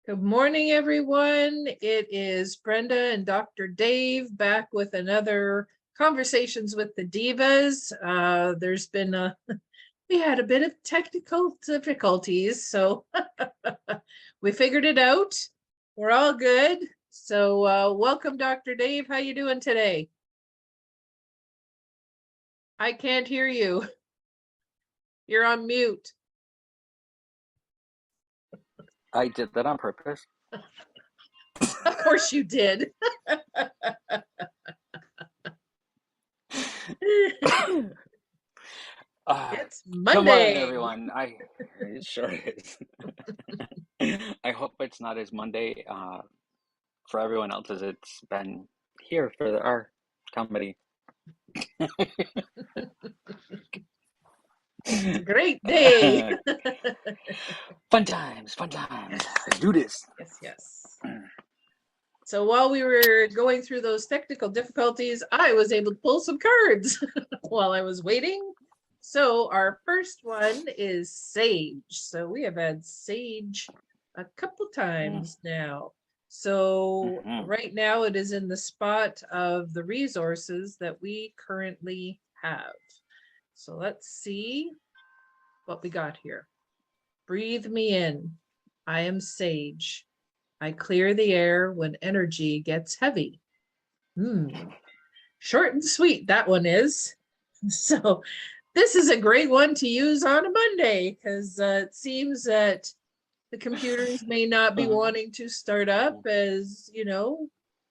Good morning, everyone. It is Brenda and Dr. Dave back with another Conversations with the Devas. We had a bit of technical difficulties, so we figured it out. We're all good. So welcome, Dr. Dave. How you doing today? I can't hear you. You're on mute. I did that on purpose. Of course you did. It's Monday. Come on, everyone. It sure is. I hope it's not as Monday for everyone else as it's been here for our company. It's a great day. Fun times, fun times. Let's do this. Yes. So while we were going through those technical difficulties, I was able to pull some cards while I was waiting. So our first one is sage. So we have had sage a couple times now. So right now it is in the spot of the resources that we currently have. So let's see what we got here. Breathe me in. I am sage. I clear the air when energy gets heavy. Short and sweet, that one is. So this is a great one to use on a Monday because it seems that the computers may not be wanting to start up as,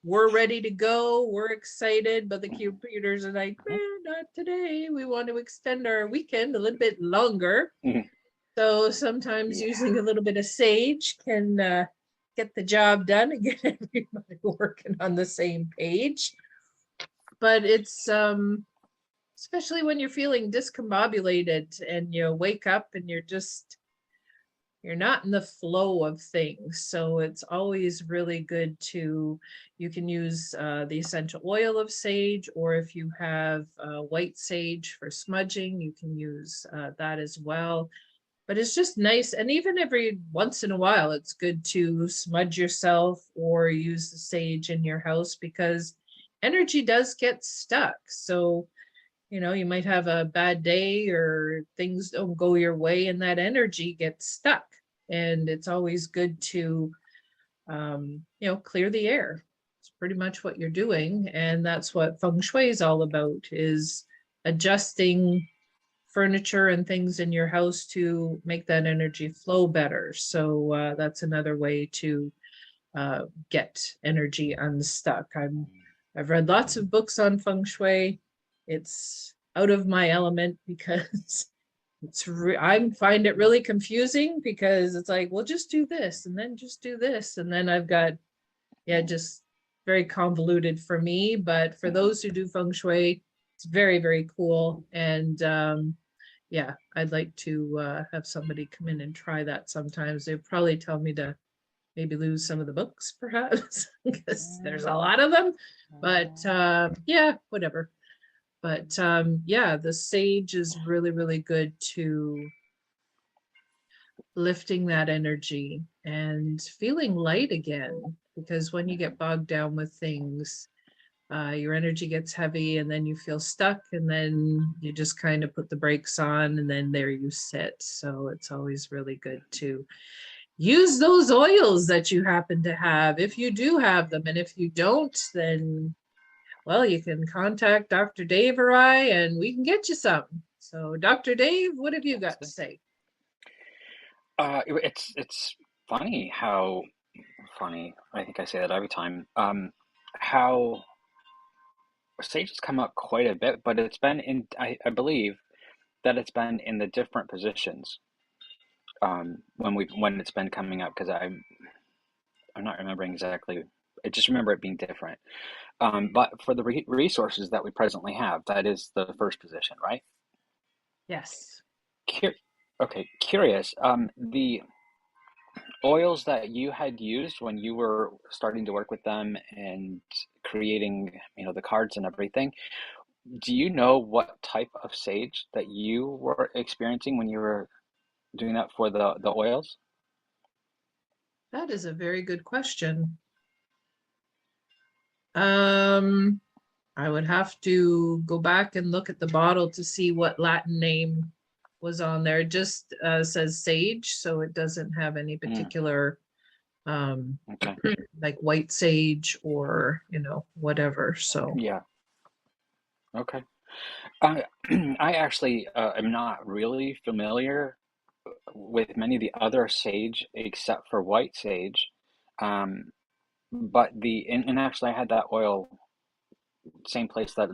we're ready to go, we're excited, but the computers are like, not today. We want to extend our weekend a little bit longer. So sometimes using a little bit of sage can get the job done and get everybody working on the same page. But it's especially when you're feeling discombobulated and you wake up and you're not in the flow of things. So it's always really good you can use the essential oil of sage, or if you have white sage for smudging, you can use that as well. But it's just nice. And even every once in a while, it's good to smudge yourself or use the sage in your house because energy does get stuck. So, you might have a bad day or things don't go your way and that energy gets stuck. And it's always good to, clear the air. It's pretty much what you're doing. And that's what feng shui is all about, is adjusting furniture and things in your house to make that energy flow better. So that's another way to get energy unstuck. I've read lots of books on feng shui. It's out of my element because I find it really confusing because it's like, well, just do this and then just do this. And then I've got, just very convoluted for me. But for those who do feng shui, it's very, very cool. And I'd like to have somebody come in and try that sometimes. They'd probably tell me to maybe lose some of the books, perhaps, because there's a lot of them. But whatever. But the sage is really, really good to lifting that energy and feeling light again. Because when you get bogged down with things, your energy gets heavy and then you feel stuck and then you just kind of put the brakes on and then there you sit. So it's always really good to use those oils that you happen to have if you do have them. And if you don't, then, well, you can contact Dr. Dave or I and we can get you some. So Dr. Dave, what have you got to say? It's funny how funny, I think I say that every time, how sage has come up quite a bit, but it's been I believe that it's been in the different positions when it's been coming up, because I'm not remembering exactly. I just remember it being different. But for the resources that we presently have, that is the first position, right? Yes. Okay, curious. The oils that you had used when you were starting to work with them and creating, the cards and everything, do you know what type of sage that you were experiencing when you were doing that for the oils? That is a very good question. I would have to go back and look at the bottle to see what Latin name was on there. It just says sage, so it doesn't have any particular Okay. like white sage or, whatever. So, Yeah. Okay. I I actually am not really familiar with many of the other sage except for white sage. Um, but and actually I had that oil same place that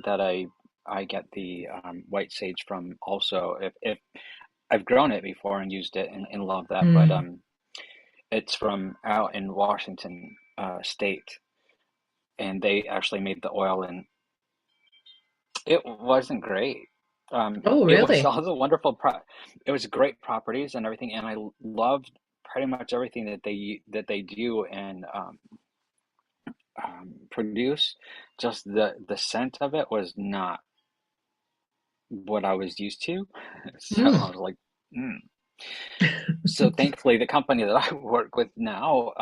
I get the white sage from also. If I've grown it before and used it and love that, but mm. it's from out in Washington state, and they actually made the oil, and it wasn't great. Oh, It was really? all the it was great properties and everything, and I loved pretty much everything that they do and produce. Just the scent of it was not what I was used to, so I Mm. was like, mm. So thankfully, the company that I work with now,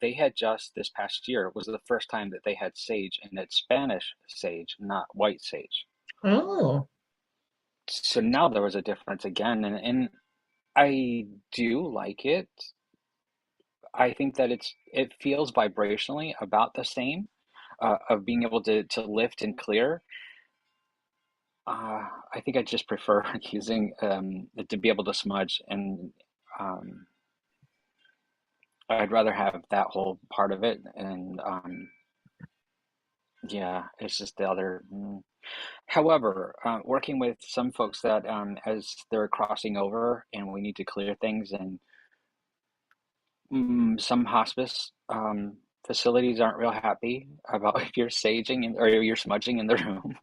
they had just this past year was the first time that they had sage, and it's Spanish sage, not white sage. Oh, So now there was a difference again, and I do like it. I think that it feels vibrationally about the same, of being able to lift and clear. I think I just prefer using it to be able to smudge, and um, I'd rather have that whole part of it. And yeah, it's just the other. However, working with some folks that as they're crossing over and we need to clear things, and some hospice facilities aren't real happy about if you're saging or you're smudging in the room.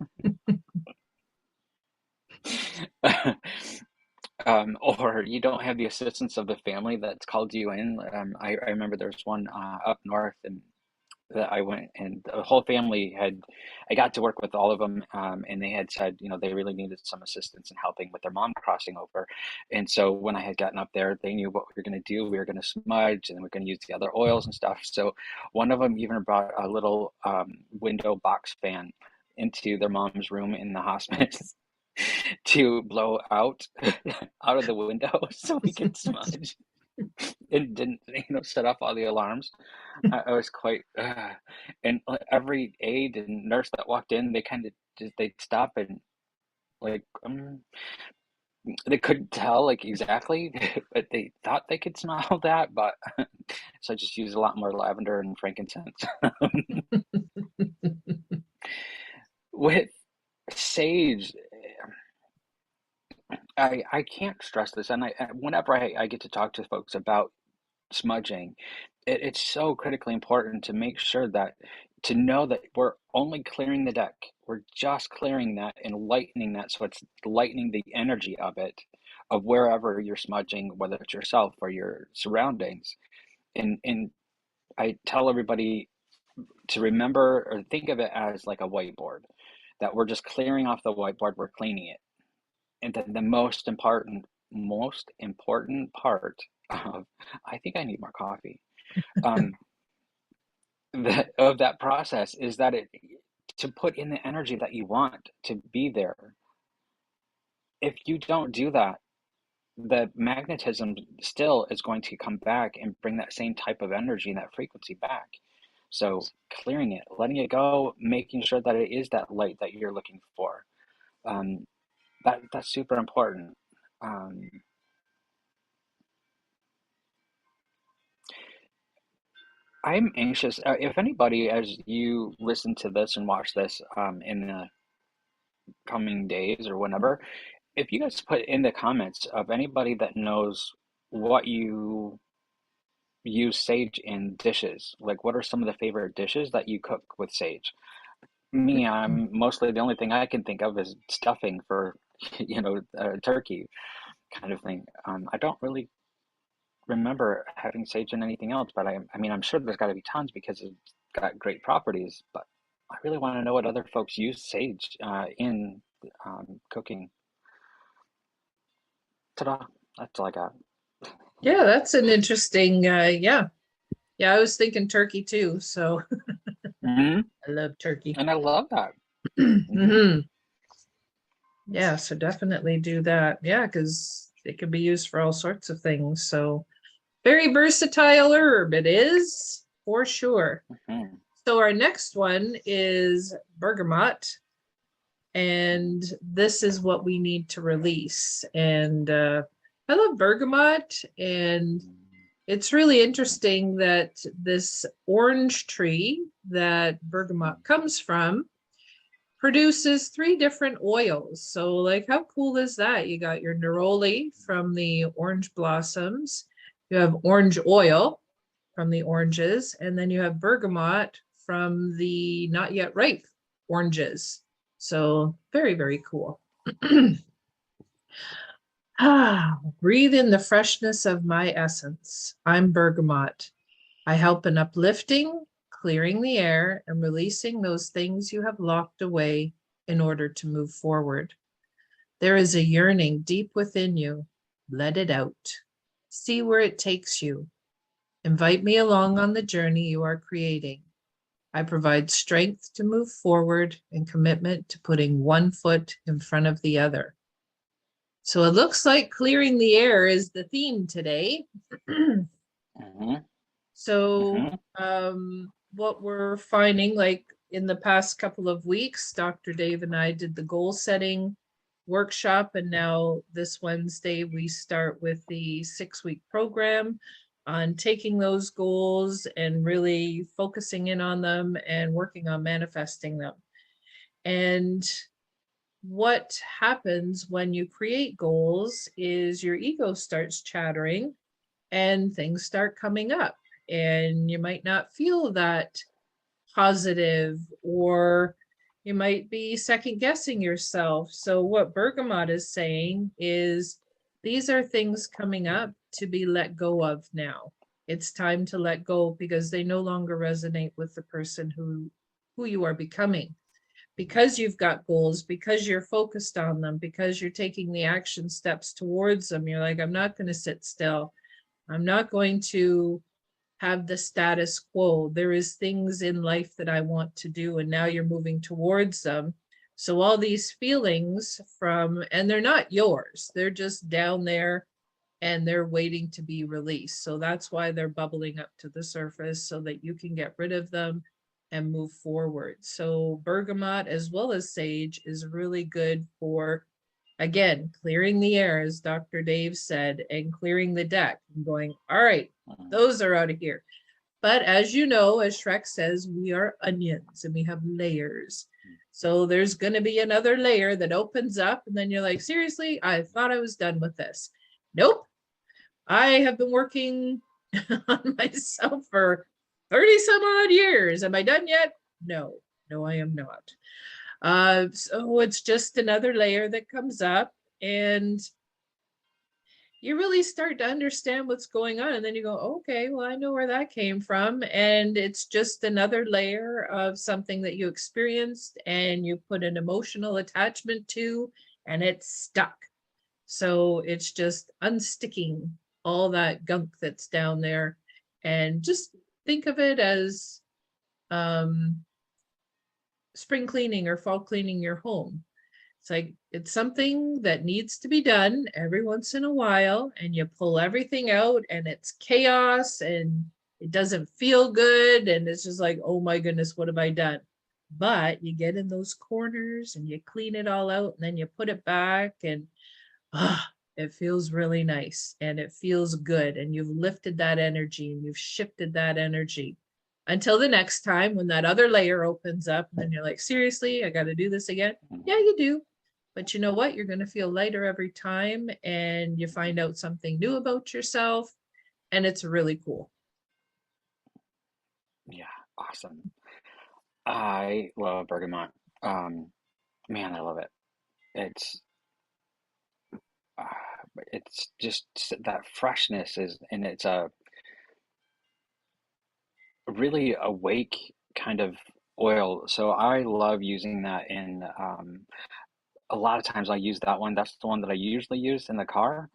Or you don't have the assistance of the family that's called you in. I remember there was one up north, and that I went, and the whole family I got to work with all of them, and they had said, they really needed some assistance in helping with their mom crossing over. And so when I had gotten up there, they knew what we were going to do. We were going to smudge, and then we are going to use the other oils and stuff. So one of them even brought a little window box fan into their mom's room in the hospice to blow out out of the window so we could smudge. It didn't, set off all the alarms. I was quite, and every aide and nurse that walked in, they kind of they'd stop and like, they couldn't tell like exactly, but they thought they could smell that. But so I just used a lot more lavender and frankincense. With sage, I can't stress this, and whenever I get to talk to folks about smudging, it's so critically important to make sure that to know that we're only clearing the deck. We're just clearing that and lightening that, so it's lightening the energy of it, of wherever you're smudging, whether it's yourself or your surroundings. And I tell everybody to remember or think of it as like a whiteboard, that we're just clearing off the whiteboard, we're cleaning it. And then the most important part of, I think I need more coffee. Um, of that process is that to put in the energy that you want to be there. If you don't do that, the magnetism still is going to come back and bring that same type of energy and that frequency back. So clearing it, letting it go, making sure that it is that light that you're looking for. Um, that's super important. Um, I'm anxious. If anybody, as you listen to this and watch this in the coming days or whenever, if you guys put in the comments of anybody that knows what you use sage in dishes, like what are some of the favorite dishes that you cook with sage? Me, I'm mostly the only thing I can think of is stuffing for, turkey kind of thing. I don't really remember having sage in anything else, but I mean, I'm sure there's got to be tons because it's got great properties. But I really want to know what other folks use sage in cooking. Ta-da! That's all I got. yeah, that's an interesting, yeah. Yeah, I was thinking turkey too. So Hmm. I love turkey. And I love that. Hmm. Hmm. Yeah, so definitely do that. Yeah, because it can be used for all sorts of things. So very versatile herb it is for sure. Hmm. So our next one is bergamot, and this is what we need to release. And I love bergamot, and it's really interesting that this orange tree that bergamot comes from produces three different oils. So, like, how cool is that? You got your neroli from the orange blossoms, you have orange oil from the oranges, and then you have bergamot from the not yet ripe oranges. So, very, very cool. Breathe in the freshness of my essence. I'm bergamot. I help in uplifting, clearing the air, and releasing those things you have locked away in order to move forward. There is a yearning deep within you. Let it out. See where it takes you. Invite me along on the journey you are creating. I provide strength to move forward and commitment to putting one foot in front of the other. So it looks like clearing the air is the theme today. Hmm. So, Hmm. what we're finding, like in the past couple of weeks, Dr. Dave and I did the goal setting workshop, and now this Wednesday we start with the 6-week program on taking those goals and really focusing in on them and working on manifesting them. And what happens when you create goals is your ego starts chattering and things start coming up, and you might not feel that positive, or you might be second guessing yourself. So what bergamot is saying is these are things coming up to be let go of now. It's time to let go because they no longer resonate with the person who you are becoming, because you've got goals, because you're focused on them, because you're taking the action steps towards them. You're like, I'm not going to sit still. I'm not going to have the status quo. There is things in life that I want to do, and now you're moving towards them. So all these feelings from, and they're not yours, they're just down there and they're waiting to be released. So that's why they're bubbling up to the surface so that you can get rid of them and move forward. So bergamot as well as sage is really good for, again, clearing the air, as Dr. Dave said, and clearing the deck and going, all right, those are out of here. But as you know, as Shrek says, we are onions and we have layers. So there's going to be another layer that opens up, and then you're like, seriously, I thought I was done with this. Nope. I have been working on myself for 30 some odd years. Am I done yet? No, no, I am not. So it's just another layer that comes up, and you really start to understand what's going on. And then you go, okay, well, I know where that came from. And it's just another layer of something that you experienced and you put an emotional attachment to, and it's stuck. So it's just unsticking all that gunk that's down there. And just think of it as um, spring cleaning or fall cleaning your home. It's like it's something that needs to be done every once in a while, and you pull everything out and it's chaos and it doesn't feel good. And it's just like, oh my goodness, what have I done? But you get in those corners and you clean it all out and then you put it back, and ah, it feels really nice and it feels good. And you've lifted that energy and you've shifted that energy until the next time when that other layer opens up. And then you're like, seriously, I got to do this again. Yeah, you do. But you know what? You're going to feel lighter every time, and you find out something new about yourself. And it's really cool. Yeah, awesome. I love bergamot. Um, Man, I love it. It's uh, it's just that freshness is, and it's a really awake kind of oil. So I love using that in a lot of times I use that one. That's the one that I usually use in the car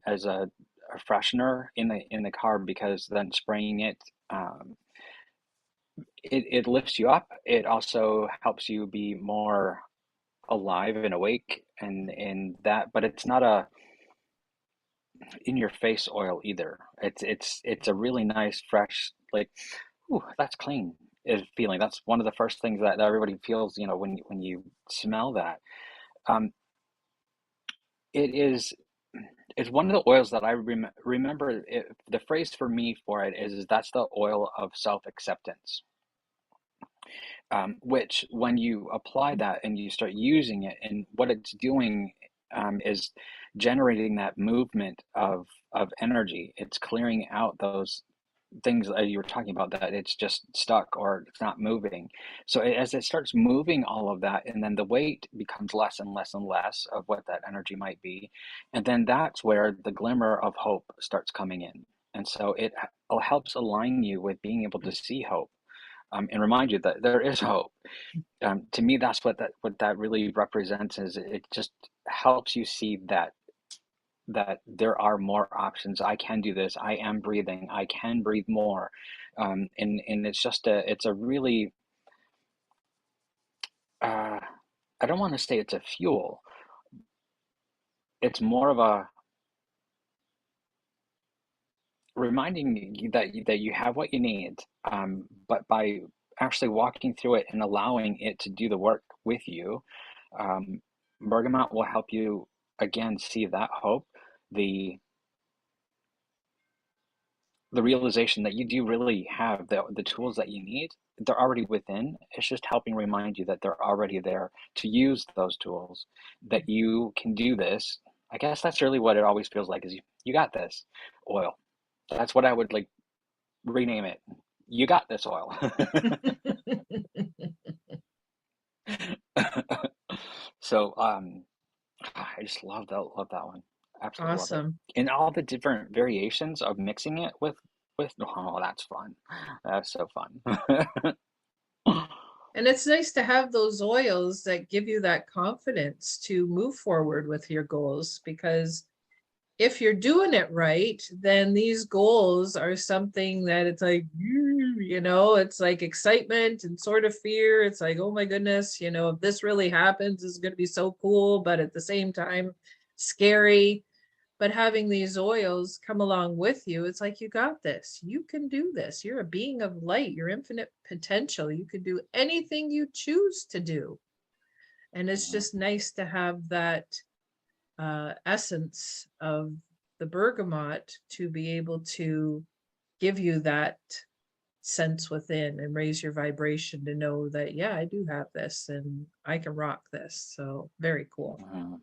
as a a freshener in the car, because then spraying it, um, it lifts you up. It also helps you be more alive and awake, and that, but it's not a in your face oil either. It's a really nice, fresh, like, ooh, that's clean is feeling. That's one of the first things that everybody feels, when you smell that. Um, it is it's one of the oils that I remember. The phrase for me for it is that's the oil of self-acceptance. Which, when you apply that and you start using it, and what it's doing, is generating that movement of energy. It's clearing out those things that you were talking about, that it's just stuck or it's not moving. So as it starts moving all of that, and then the weight becomes less and less and less of what that energy might be, and then that's where the glimmer of hope starts coming in. And so it helps align you with being able to see hope, and remind you that there is hope. To me, that's what that really represents. Is it just helps you see that there are more options. I can do this. I am breathing. I can breathe more. And it's a really, uh, I don't want to say it's a fuel. It's more of a reminding you that you have what you need. But by actually walking through it and allowing it to do the work with you, um, Bergamot will help you again see that hope, the the realization that you do really have the tools that you need. They're already within. It's just helping remind you that they're already there to use those tools, that you can do this. I guess that's really what it always feels like, is you got this oil. That's what I would like rename it. You got this oil. So I just love that one. Absolutely love it. Awesome. And all the different variations of mixing it with oh, that's fun. That's so fun. And it's nice to have those oils that give you that confidence to move forward with your goals, because if you're doing it right, then these goals are something that it's like, it's like excitement and sort of fear. It's like, oh my goodness, if this really happens, it's going to be so cool, but at the same time, scary. But having these oils come along with you, it's like, you got this. You can do this. You're a being of light. You're infinite potential. You can do anything you choose to do. And it's just nice to have that essence of the bergamot to be able to give you that sense within and raise your vibration to know that, yeah, I do have this and I can rock this. So very cool. Mhm.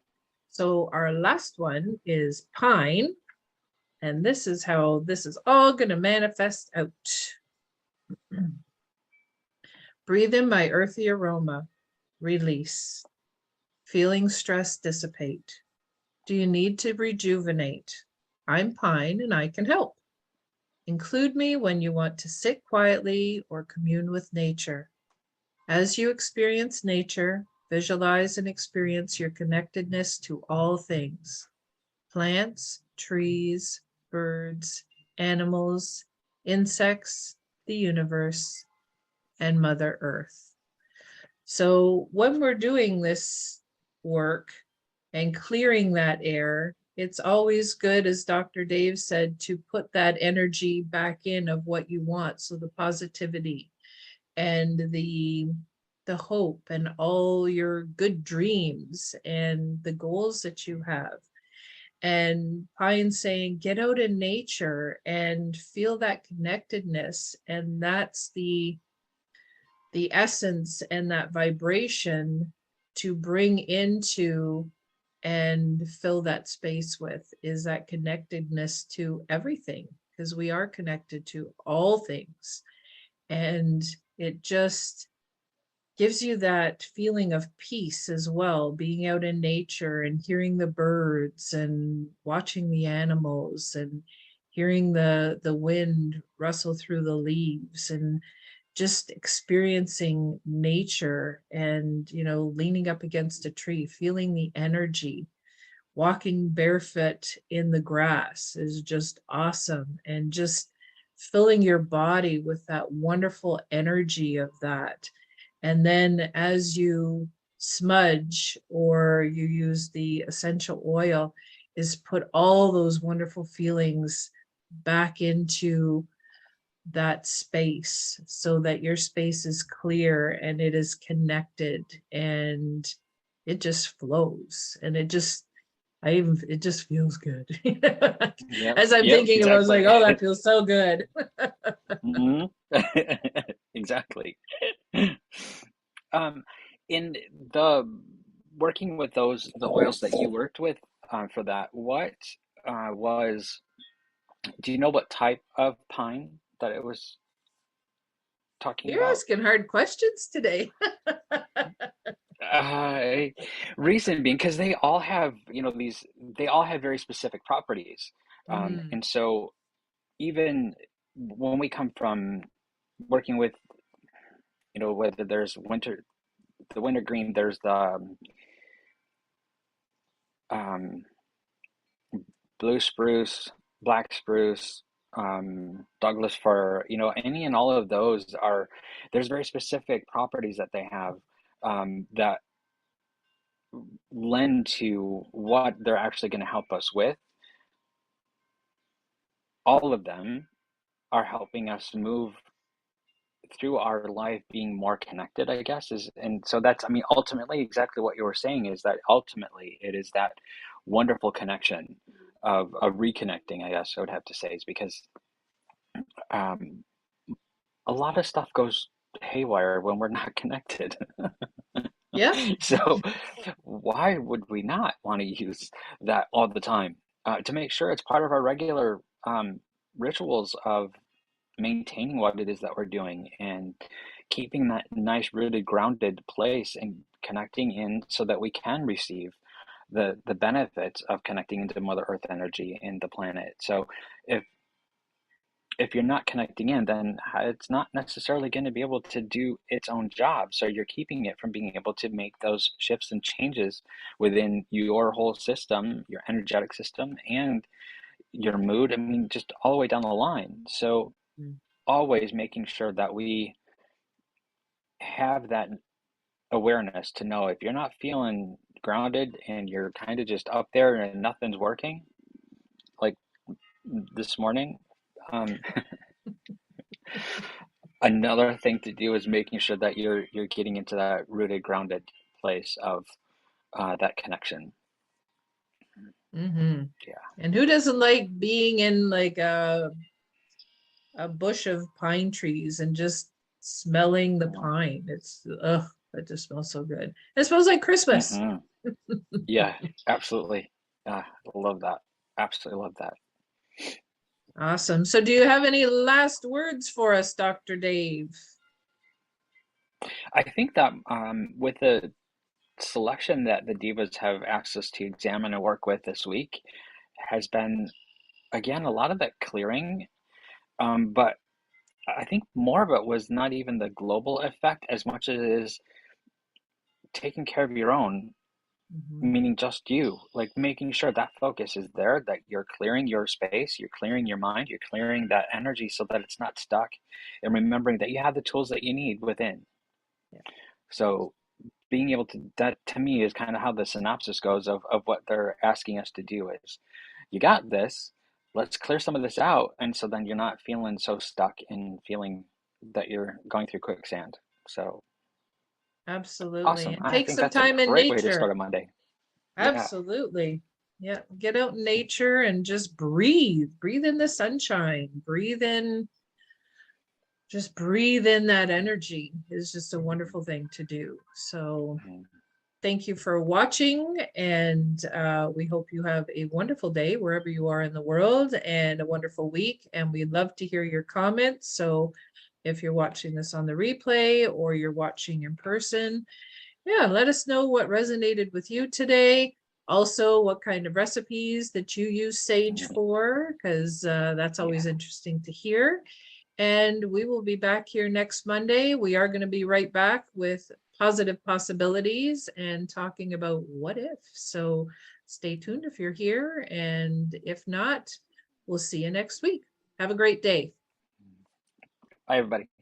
So our last one is pine. And this is how this is all going to manifest out. Breathe in my earthy aroma. Release. Feeling stress dissipate. Do you need to rejuvenate? I'm pine and I can help. Include me when you want to sit quietly or commune with nature. As you experience nature, visualize and experience your connectedness to all things: plants, trees, birds, animals, insects, the universe, and Mother Earth. So when we're doing this work and clearing that air, it's always good, as Dr. Dave said, to put that energy back in of what you want. So the positivity and the hope and all your good dreams and the goals that you have. And Pine saying, get out in nature and feel that connectedness. And that's the essence and that vibration to bring into and fill that space with, is that connectedness to everything, because we are connected to all things. And it just gives you that feeling of peace as well, being out in nature and hearing the birds and watching the animals and hearing the wind rustle through the leaves, and just experiencing nature and leaning up against a tree, feeling the energy walking barefoot in the grass is just awesome. And just filling your body with that wonderful energy of that. And then as you smudge or you use the essential oil, is put all those wonderful feelings back into that space so that your space is clear and it is connected and it just flows and it just feels good. Yep. As I'm Yep. thinking, I was like, Exactly. oh, that feels so good. Hmm. Exactly. Um, in the working with the oils that you worked with for that, what was, do you know what type of pine that it was talking You're about? asking hard questions today. Uh, Reason being, because they all have, they all have very specific properties. Mm, And so even when we come from working with, whether there's the wintergreen, there's the um, blue spruce, black spruce, Douglas fir, any and all of those there's very specific properties that they have that lend to what they're actually going to help us with. All of them are helping us move through our life being more connected, I guess, and so that's, I mean, ultimately exactly what you were saying is that ultimately it is that wonderful connection of reconnecting, I guess I would have to say, is because um, a lot of stuff goes haywire when we're not connected. yeah. So why would we not want to use that all the time to make sure it's part of our regular rituals of maintaining what it is that we're doing and keeping that nice rooted grounded place and connecting in so that we can receive the benefits of connecting into Mother Earth energy and the planet. So if if you're not connecting in, then it's not necessarily going to be able to do its own job. So you're keeping it from being able to make those shifts and changes within your whole system, your energetic system, and your mood. I mean, just all the way down the line. So Mm. always making sure that we have that awareness to know if you're not feeling grounded and you're kind of just up there and nothing's working, like this morning. Um, Another thing to do is making sure that you're getting into that rooted, grounded place of that connection. Hmm. Yeah. And who doesn't like being in like a bush of pine trees and just smelling the pine? It's that just smells so good. It smells like Christmas. Hmm. Yeah, absolutely. Love that. Absolutely love that. Awesome. So do you have any last words for us, Dr. Dave? I think that with the selection that the Devas have asked us to examine and work with this week has been, again, a lot of that clearing. But I think more of it was not even the global effect as much as it is taking care of your own, Mhm. meaning just you, like making sure that focus is there, that you're clearing your space, you're clearing your mind, you're clearing that energy so that it's not stuck, and remembering that you have the tools that you need within. Yeah. So being able to, that to me is kind of how the synopsis goes of what they're asking us to do is, you got this, let's clear some of this out, and so then you're not feeling so stuck and feeling that you're going through quicksand. So Absolutely. awesome. And I take think some that's a time in great way to nature. start a Monday. Yeah. Absolutely. Yeah. Get out in nature and just breathe. Breathe in the sunshine. Just breathe in that energy is just a wonderful thing to do. So Mhm. thank you for watching, and we hope you have a wonderful day wherever you are in the world and a wonderful week. And we'd love to hear your comments. So if you're watching this on the replay or you're watching in person, yeah, let us know what resonated with you today. Also, what kind of recipes that you use sage Mhm. for, because that's Yeah. always interesting to hear. And we will be back here next Monday. We are going to be right back with positive possibilities and talking about what if. So stay tuned if you're here. And if not, we'll see you next week. Have a great day. Bye, everybody.